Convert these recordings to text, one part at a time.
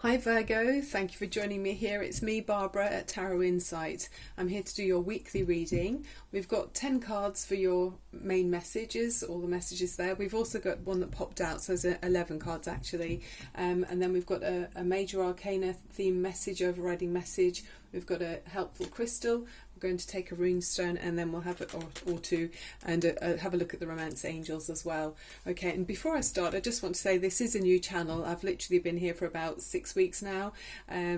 Hi Virgo, thank you for joining me here. It's me, Barbara, at Tarot Insight. I'm here to do your weekly reading. We've got 10 cards for your main messages, all the messages there. We've also got one that popped out, so there's 11 cards actually. And then we've got a major arcana theme message, overriding message. We've got a helpful crystal. We're going to take a rune stone, and then we'll have it or two, and have a look at the romance angels as well. Okay, and before I start, I just want to say this is a new channel. I've literally been here for about 6 weeks now,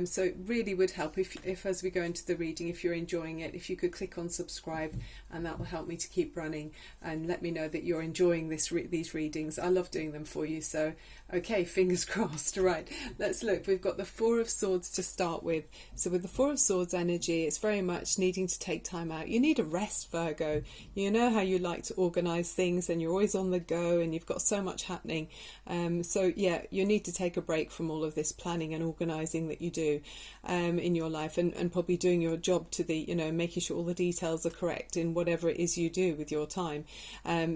so it really would help if as we go into the reading, if you're enjoying it, if you could click on subscribe, and that will help me to keep running, and let me know that you're enjoying these readings. I love doing them for you. So okay, fingers crossed. Right, let's look. We've got the Four of Swords to start with. So with the Four of Swords energy, it's very much needing to take time out. You need a rest, Virgo. You know how you like to organise things, and you're always on the go, and you've got so much happening. So yeah, you need to take a break from all of this planning and organising that you do in your life, and probably doing your job to the, making sure all the details are correct in whatever it is you do with your time.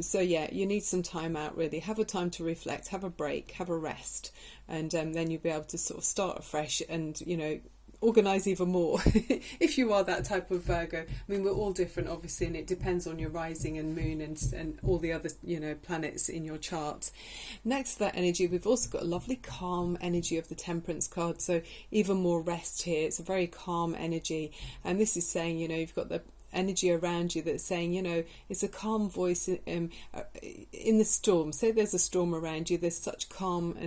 So yeah, you need some time out, really. Have a time to reflect, have a break, have a rest, and then you'll be able to sort of start afresh and, organise even more if you are that type of Virgo. I mean, we're all different, obviously, and it depends on your rising and moon and all the other, planets in your chart. Next to that energy, we've also got a lovely calm energy of the Temperance card, so even more rest here. It's a very calm energy, and this is saying, you've got the energy around you that's saying, it's a calm voice in the storm. Say there's a storm around you, there's such calm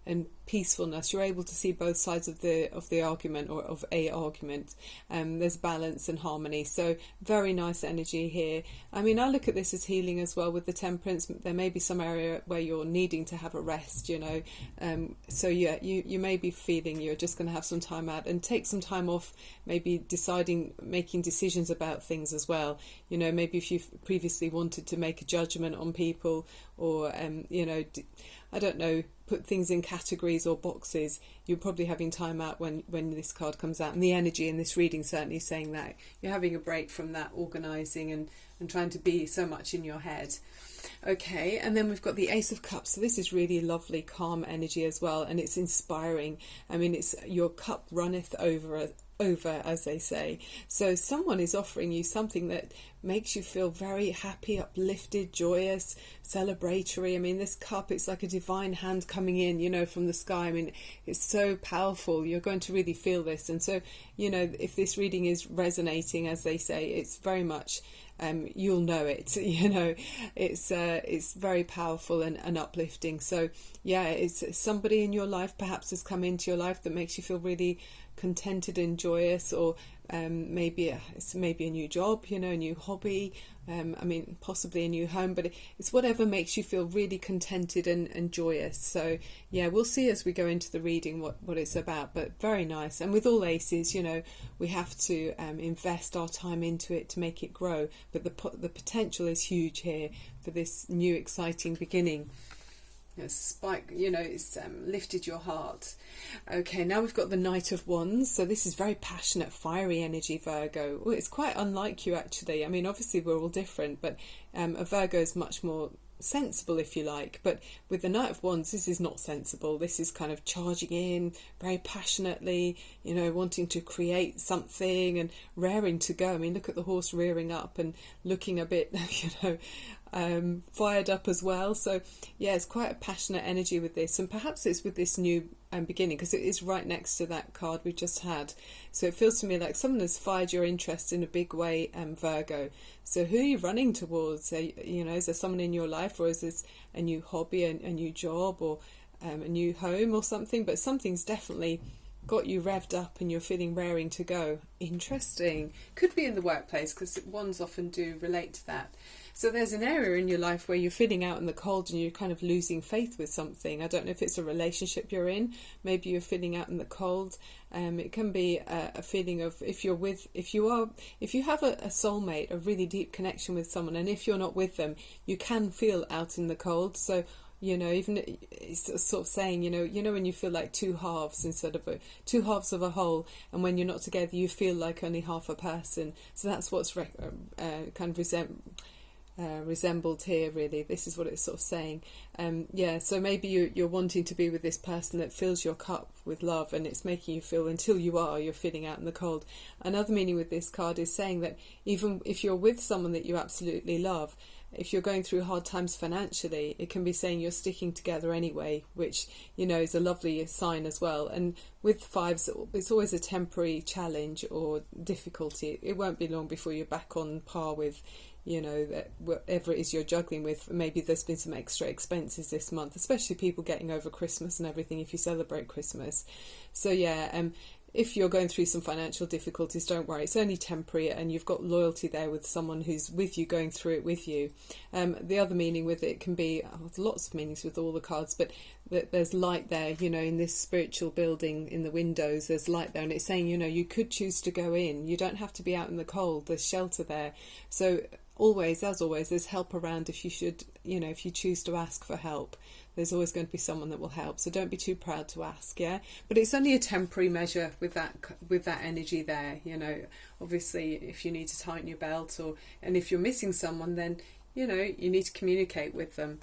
and peacefulness. You're able to see both sides of the argument, or of a argument. There's balance and harmony, so very nice energy here. I mean, I look at this as healing as well with the Temperance. There may be some area where you're needing to have a rest, so yeah, you may be feeling you're just going to have some time out and take some time off, maybe making decisions about things as well. Maybe if you've previously wanted to make a judgment on people, or I don't know, put things in categories or boxes, you're probably having time out when this card comes out, and the energy in this reading certainly saying that you're having a break from that organising and trying to be so much in your head. Okay, and then we've got the Ace of Cups. So this is really lovely, calm energy as well, and it's inspiring. I mean, it's your cup runneth over, as they say. So someone is offering you something that makes you feel very happy, uplifted, joyous, celebratory. I mean, this cup, it's like a divine hand coming in, from the sky. I mean, it's so powerful. You're going to really feel this. And so, if this reading is resonating, as they say, it's very much, you'll know it. It's very powerful and uplifting. So yeah, it's somebody in your life perhaps has come into your life that makes you feel really contented and joyous, or maybe it's a new job, a new hobby, I mean, possibly a new home, but it's whatever makes you feel really contented and joyous. So yeah, we'll see as we go into the reading what it's about, but very nice. And with all aces, we have to invest our time into it to make it grow, but the potential is huge here for this new exciting beginning. It's lifted your heart. Okay, now we've got the Knight of Wands. So this is very passionate, fiery energy, Virgo. Well, it's quite unlike you, actually. I mean, obviously we're all different, but a Virgo is much more sensible, if you like. But with the Knight of Wands, this is not sensible. This is kind of charging in very passionately, wanting to create something and raring to go. I mean, look at the horse rearing up and looking a bit, fired up as well. So yeah, it's quite a passionate energy with this, and perhaps it's with this new beginning, because it is right next to that card we just had. So it feels to me like someone has fired your interest in a big way, Virgo. So who are you running towards? Is there someone in your life, or is this a new hobby, a new job, or a new home or something? But something's definitely got you revved up and you're feeling raring to go. Interesting. Could be in the workplace, because wands often do relate to that. So there's an area in your life where you're feeling out in the cold and you're kind of losing faith with something. I don't know if it's a relationship you're in. Maybe you're feeling out in the cold. It can be a feeling of if you have a soulmate, a really deep connection with someone, and if you're not with them, you can feel out in the cold. So even it's sort of saying, when you feel like two halves instead of two halves of a whole, and when you're not together, you feel like only half a person. So that's what's resembled here, really. This is what it's sort of saying. Yeah, so maybe you're wanting to be with this person that fills your cup with love, and it's making you feel, until you're feeling out in the cold. Another meaning with this card is saying that even if you're with someone that you absolutely love, if you're going through hard times financially, it can be saying you're sticking together anyway, which, you know, is a lovely sign as well. And with fives, it's always a temporary challenge or difficulty. It won't be long before you're back on par with, you know, that whatever it is you're juggling with. Maybe there's been some extra expenses this month, especially people getting over Christmas and everything, if you celebrate Christmas. So yeah, if you're going through some financial difficulties, don't worry, it's only temporary, and you've got loyalty there with someone who's with you, going through it with you. The other meaning with it can be, there's lots of meanings with all the cards, but there's light there, you know, in this spiritual building, in the windows, there's light there, and it's saying, you know, you could choose to go in, you don't have to be out in the cold, there's shelter there. So always, as always, there's help around if you should, you know, if you choose to ask for help. There's always going to be someone that will help, so don't be too proud to ask, yeah? But it's only a temporary measure with that energy there, you know. Obviously, if you need to tighten your belt, and if you're missing someone, then, you know, you need to communicate with them.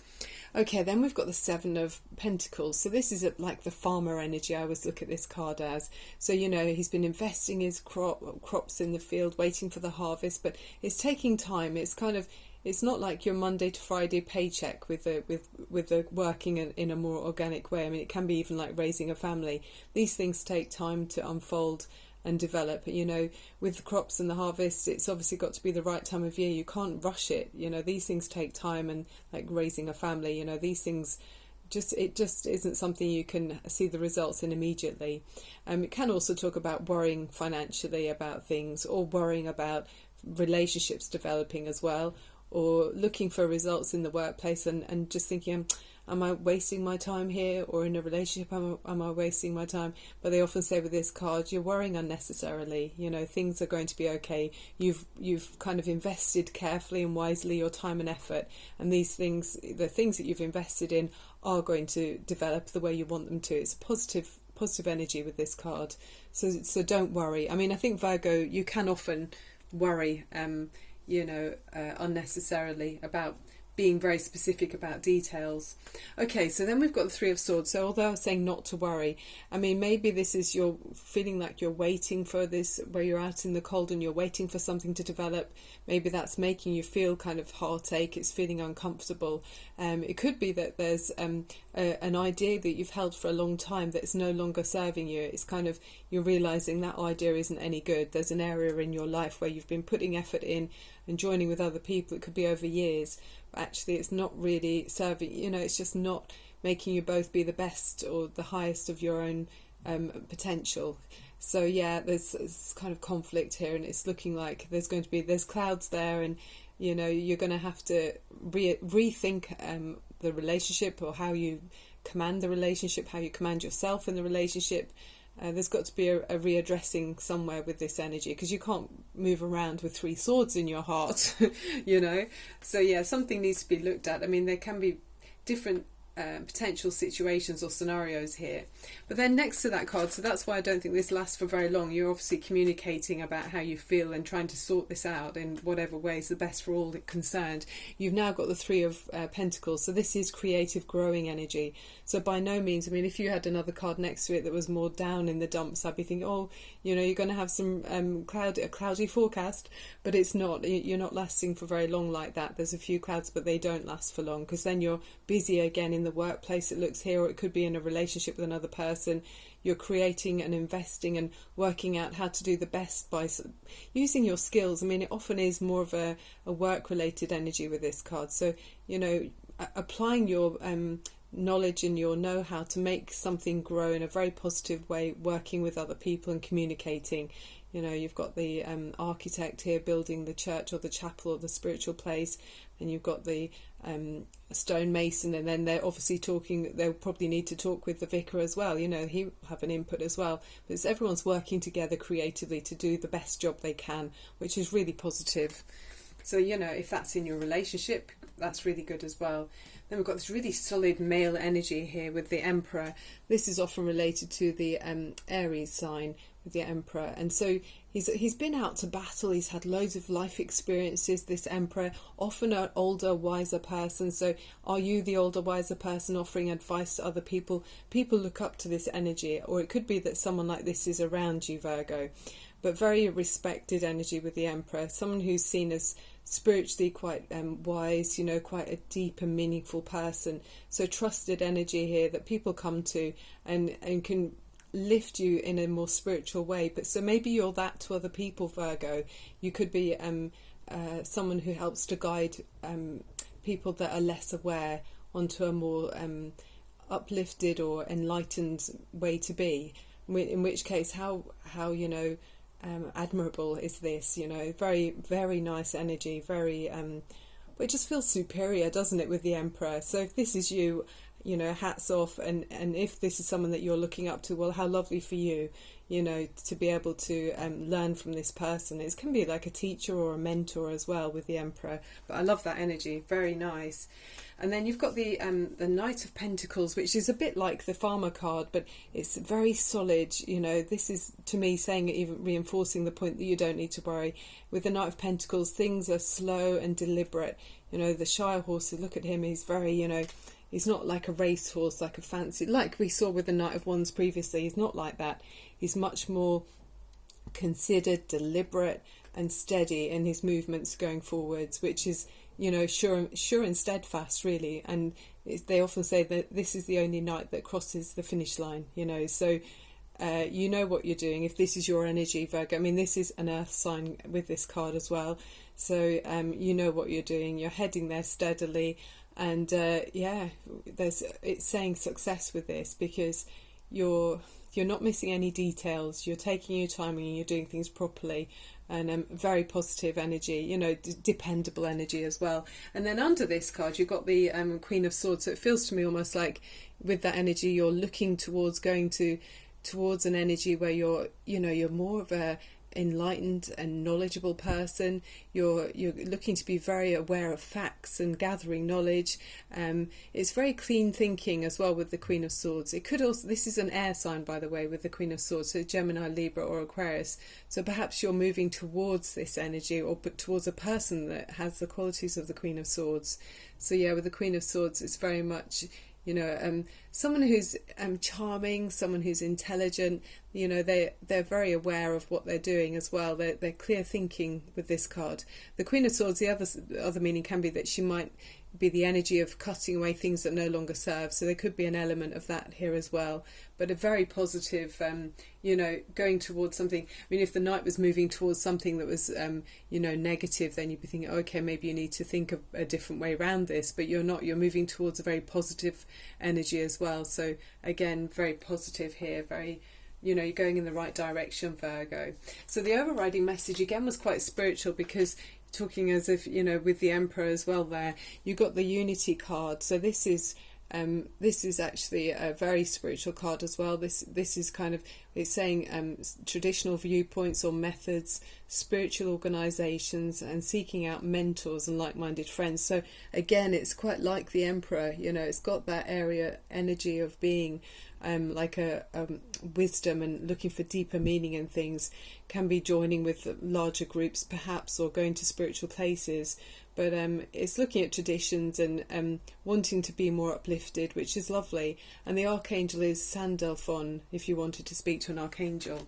Okay, then we've got the Seven of Pentacles. So this is like the farmer energy I always look at this card as. So, you know, he's been investing his crops in the field, waiting for the harvest, but it's taking time. It's kind of, it's not like your Monday to Friday paycheck with the working in a more organic way. I mean, it can be even like raising a family. These things take time to unfold and develop. You know, with the crops and the harvest, it's obviously got to be the right time of year. You can't rush it. You know, these things take time, and like raising a family, you know, these things it just isn't something you can see the results in immediately. It can also talk about worrying financially about things, or worrying about relationships developing as well, or looking for results in the workplace and just thinking, am I wasting my time here? Or in a relationship, am I wasting my time? But they often say with this card, you're worrying unnecessarily. You know, things are going to be okay. You've kind of invested carefully and wisely your time and effort, and these things, the things that you've invested in, are going to develop the way you want them to. It's a positive energy with this card. So don't worry. I mean, I think Virgo, you can often worry, you know, unnecessarily about being very specific about details. Okay, so then we've got the Three of Swords. So although I was saying not to worry, I mean, maybe this is you're feeling like you're waiting for this, where you're out in the cold and you're waiting for something to develop. Maybe that's making you feel kind of heartache. It's feeling uncomfortable. It could be that there's an idea that you've held for a long time that's no longer serving you. It's kind of, you're realising that idea isn't any good. There's an area in your life where you've been putting effort in and joining with other people. It could be over years. But actually, it's not really serving, you know, it's just not making you both be the best or the highest of your own potential. So yeah, there's kind of conflict here, and it's looking like there's clouds there, and you know, you're going to have to rethink the relationship, or how you command the relationship, how you command yourself in the relationship. There's got to be a readdressing somewhere with this energy, because you can't move around with three swords in your heart, you know. So yeah, something needs to be looked at. I mean, there can be different potential situations or scenarios here. But then next to that card, so that's why I don't think this lasts for very long. You're obviously communicating about how you feel and trying to sort this out in whatever way is the best for all concerned. You've now got the Three of Pentacles, so this is creative, growing energy. So by no means, I mean, if you had another card next to it that was more down in the dumps, I'd be thinking, oh, you know, you're going to have some a cloudy forecast, but it's not. You're not lasting for very long like that. There's a few clouds, but they don't last for long, because then you're busy again in the workplace, it looks here, or it could be in a relationship with another person. You're creating and investing and working out how to do the best by using your skills. I mean, it often is more of a work-related energy with this card. So, you know, applying your knowledge and your know-how to make something grow in a very positive way, working with other people and communicating. You know, you've got the architect here building the church or the chapel or the spiritual place, and you've got the stonemason, and then they're obviously talking, they'll probably need to talk with the vicar as well, you know, he'll have an input as well. But it's everyone's working together creatively to do the best job they can, which is really positive. So, you know, if that's in your relationship, that's really good as well. Then we've got this really solid male energy here with the Emperor. This is often related to the Aries sign, with the Emperor. And so he's been out to battle, he's had loads of life experiences, this Emperor, often an older, wiser person. So are you the older, wiser person offering advice to other people? People look up to this energy, or it could be that someone like this is around you, Virgo. But very respected energy with the Emperor, someone who's seen as spiritually quite wise, you know, quite a deep and meaningful person. So trusted energy here that people come to and can lift you in a more spiritual way. But so maybe you're that to other people, Virgo. You could be someone who helps to guide people that are less aware onto a more uplifted or enlightened way to be. In which case, how you know, admirable is this? You know, very, very nice energy. Very but it just feels superior, doesn't it, with the Emperor? So if this is you, you know, hats off. And if this is someone that you're looking up to, well, how lovely for you, you know, to be able to learn from this person. It can be like a teacher or a mentor as well with the Emperor. But I love that energy, very nice. And then you've got the Knight of Pentacles, which is a bit like the Farmer card, but it's very solid. You know, this is, to me, saying, even reinforcing the point that you don't need to worry. With the Knight of Pentacles, things are slow and deliberate. You know, the Shire horse, look at him, he's very, you know, he's not like a racehorse, like a fancy, like we saw with the Knight of Wands previously. He's not like that. He's much more considered, deliberate and steady in his movements going forwards, which is, you know, sure and steadfast, really. And they often say that this is the only knight that crosses the finish line, you know. So you know what you're doing if this is your energy, Virgo. I mean, this is an earth sign with this card as well. So you know what you're doing. You're heading there steadily. And yeah, it's saying success with this, because you're not missing any details. You're taking your time and you're doing things properly. And very positive energy, you know, dependable energy as well. And then under this card, you've got the Queen of Swords. So it feels to me almost like with that energy, you're looking towards towards an energy where you're more of a enlightened and knowledgeable person. You're looking to be very aware of facts and gathering knowledge. It's very clean thinking as well with the Queen of Swords. It could also, this is an air sign, by the way, with the Queen of Swords, so Gemini, Libra or Aquarius. So perhaps you're moving towards this energy, or towards a person that has the qualities of the Queen of Swords. So yeah, with the Queen of Swords, it's very much, you know, someone who's charming, someone who's intelligent. You know, they're very aware of what they're doing as well. They're clear thinking with this card. The Queen of Swords, the other meaning can be that she might be the energy of cutting away things that no longer serve. So there could be an element of that here as well. But a very positive, you know, going towards something. I mean, if the knight was moving towards something that was, you know, negative, then you'd be thinking, okay, maybe you need to think of a different way around this. But you're not. You're moving towards a very positive energy as well. So again, very positive here. Very, you know, you're going in the right direction, Virgo. So the overriding message again was quite spiritual, because talking as if, you know, with the Emperor as well there, you got the Unity card. So this is actually a very spiritual card as well. This is kind of, it's saying traditional viewpoints or methods, spiritual organisations, and seeking out mentors and like-minded friends. So again, it's quite like the Emperor, you know, it's got that area energy of being like a wisdom and looking for deeper meaning in things. Can be joining with larger groups perhaps, or going to spiritual places. But it's looking at traditions and wanting to be more uplifted, which is lovely. And the archangel is Sandalphon, if you wanted to speak to an archangel.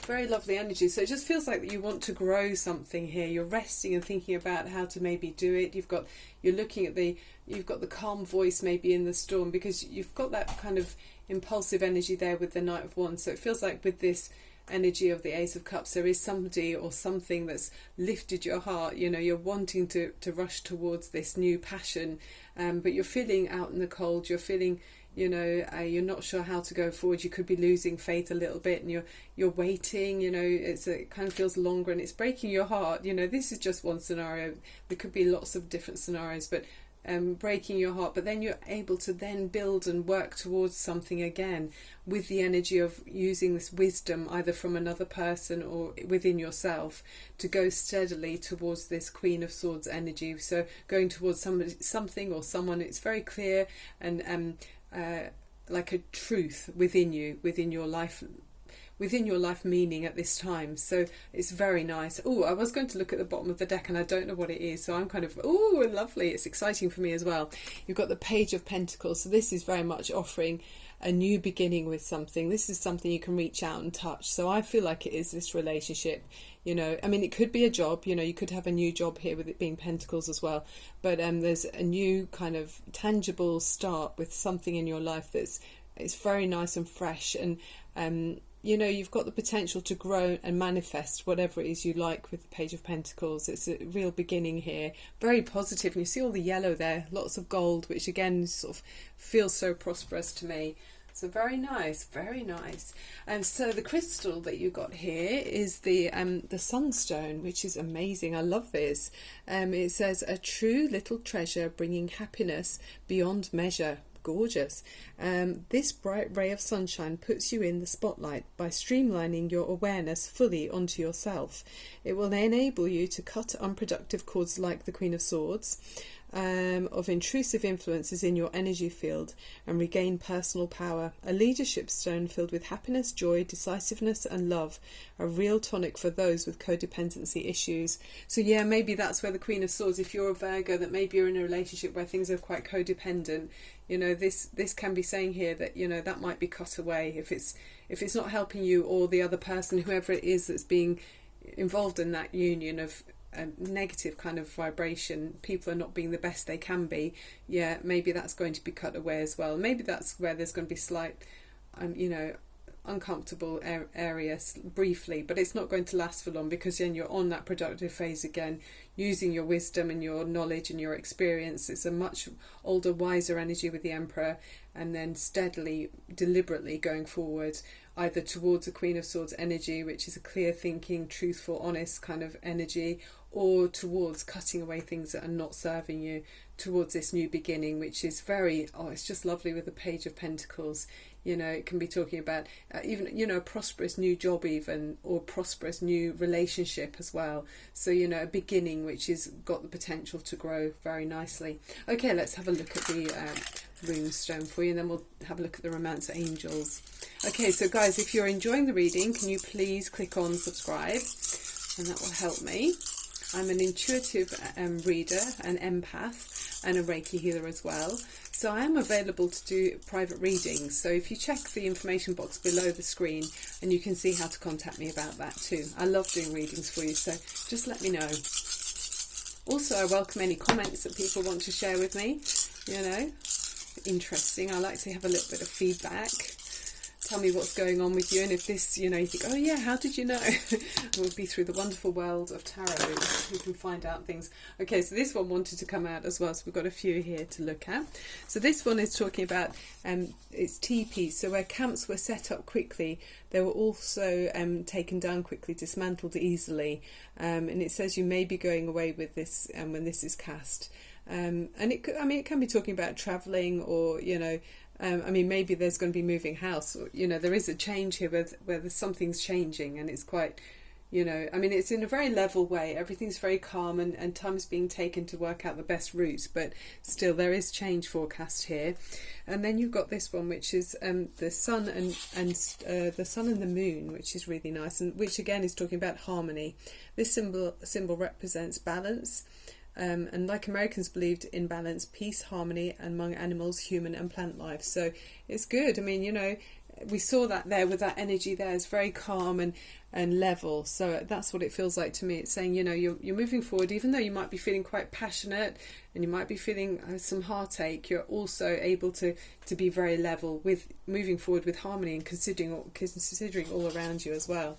Very lovely energy. So it just feels like you want to grow something here. You're resting and thinking about how to maybe do it. You're looking at you've got the calm voice maybe in the storm, because you've got that kind of impulsive energy there with the Knight of Wands. So it feels like with this energy of the Ace of Cups, there is somebody or something that's lifted your heart. You know, you're wanting to rush towards this new passion, but you're feeling out in the cold. You're feeling, you know, you're not sure how to go forward. You could be losing faith a little bit, and you're waiting. You know, it kind of feels longer, and it's breaking your heart. You know, this is just one scenario. There could be lots of different scenarios, but breaking your heart. But then you're able to then build and work towards something again with the energy of using this wisdom, either from another person or within yourself, to go steadily towards this Queen of Swords energy. So going towards something or someone, it's very clear and like a truth within you, within your life, within your life meaning at this time. So it's very nice. Oh, I was going to look at the bottom of the deck and I don't know what it is, so I'm kind of, oh, lovely. It's exciting for me as well. You've got the Page of Pentacles, so this is very much offering a new beginning with something. This is something you can reach out and touch. So I feel like it is this relationship, you know. I mean, it could be a job, you know, you could have a new job here with it being Pentacles as well, but there's a new kind of tangible start with something in your life that's, it's very nice and fresh, and you know, you've got the potential to grow and manifest whatever it is you like with the Page of Pentacles. It's a real beginning here, very positive, and you see all the yellow there, lots of gold, which again sort of feels so prosperous to me. So very nice, very nice. And so the crystal that you got here is the sunstone, which is amazing. I love this. It says, a true little treasure bringing happiness beyond measure. Gorgeous. This bright ray of sunshine puts you in the spotlight by streamlining your awareness fully onto yourself. It will enable you to cut unproductive cords like the Queen of Swords, of intrusive influences in your energy field, and regain personal power. A leadership stone filled with happiness, joy, decisiveness and love, a real tonic for those with codependency issues. So yeah, maybe that's where the Queen of Swords, if you're a Virgo, that maybe you're in a relationship where things are quite codependent, you know, this can be saying here that, you know, that might be cut away if it's not helping you or the other person, whoever it is that's being involved in that union of a negative kind of vibration. People are not being the best they can be. Yeah, maybe that's going to be cut away as well. Maybe that's where there's going to be slight you know, uncomfortable areas briefly, but it's not going to last for long, because then you're on that productive phase again, using your wisdom and your knowledge and your experience. It's a much older, wiser energy with the Emperor, and then steadily, deliberately going forward, either towards a Queen of Swords energy, which is a clear thinking, truthful, honest kind of energy, or towards cutting away things that are not serving you, towards this new beginning, which is very, oh, it's just lovely with the Page of Pentacles. You know, it can be talking about even, you know, a prosperous new job even, or prosperous new relationship as well. So, you know, a beginning which has got the potential to grow very nicely. Okay, let's have a look at the rune stone for you, and then we'll have a look at the Romance Angels. Okay, so guys, if you're enjoying the reading, can you please click on subscribe, and that will help me. I'm an intuitive reader, an empath, and a Reiki healer as well. So I am available to do private readings. So if you check the information box below the screen, and you can see how to contact me about that too. I love doing readings for you, so just let me know. Also, I welcome any comments that people want to share with me. You know, interesting. I like to have a little bit of feedback. Tell me what's going on with you, and if this, you know, you think, oh yeah, how did you know? We'll be through the wonderful world of tarot. You can find out things. Okay, so this one wanted to come out as well, so we've got a few here to look at. So this one is talking about it's teepees, so where camps were set up quickly, they were also taken down quickly, dismantled easily, and it says you may be going away with this when this is cast. And it could, I mean, it can be talking about travelling, or, you know, I mean, maybe there's going to be moving house, or, you know, there is a change here where there's something's changing, and it's quite, you know, I mean, it's in a very level way. Everything's very calm, and time's being taken to work out the best route, but still there is change forecast here. And then you've got this one, which is the sun and the sun and the moon, which is really nice, and which again is talking about harmony. This symbol represents balance. And like Americans believed in balance, peace, harmony among animals, human and plant life. So it's good. I mean, you know, we saw that there with that energy there. It's very calm and level. So that's what it feels like to me. It's saying, you know, you're moving forward, even though you might be feeling quite passionate and you might be feeling some heartache, you're also able to be very level with moving forward with harmony and considering all around you as well.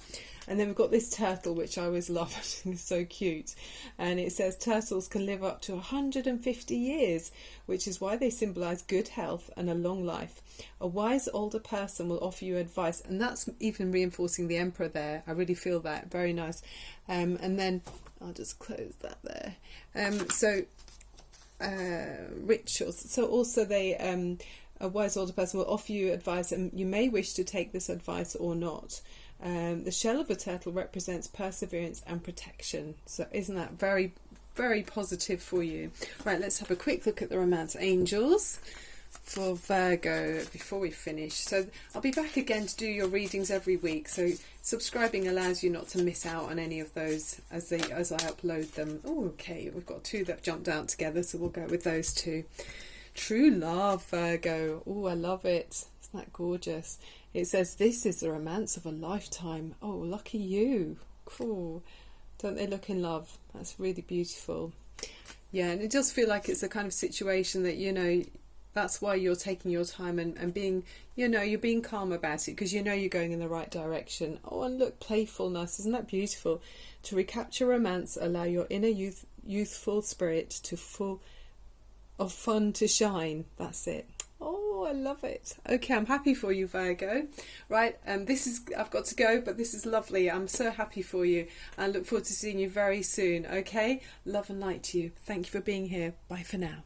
And then we've got this turtle, which I always love. I think it's so cute. And it says turtles can live up to 150 years, which is why they symbolise good health and a long life. A wise older person will offer you advice. And that's even reinforcing the Emperor there. I really feel that. Very nice. And then I'll just close that there. Rituals. So also they... a wise older person will offer you advice, and you may wish to take this advice or not. The shell of a turtle represents perseverance and protection. So isn't that very, very positive for you? Right, let's have a quick look at the Romance Angels. for Virgo before we finish. So I'll be back again to do your readings every week, so subscribing allows you not to miss out on any of those as I upload them. Oh, okay, we've got two that jumped out together, so we'll go with those two. True love, Virgo. Oh, I love it. Isn't that gorgeous? It says this is the romance of a lifetime. Oh, lucky you. Cool. Don't they look in love? That's really beautiful. Yeah, and it does feel like it's the kind of situation that, you know, that's why you're taking your time and being, you know, you're being calm about it because you know you're going in the right direction. Oh, and look, playfulness. Isn't that beautiful? To recapture romance, allow your inner youthful spirit to full of fun to shine. That's it. Oh, I love it. Okay, I'm happy for you, Virgo. Right, I've got to go, but this is lovely. I'm so happy for you. I look forward to seeing you very soon. Okay, love and light to you. Thank you for being here. Bye for now.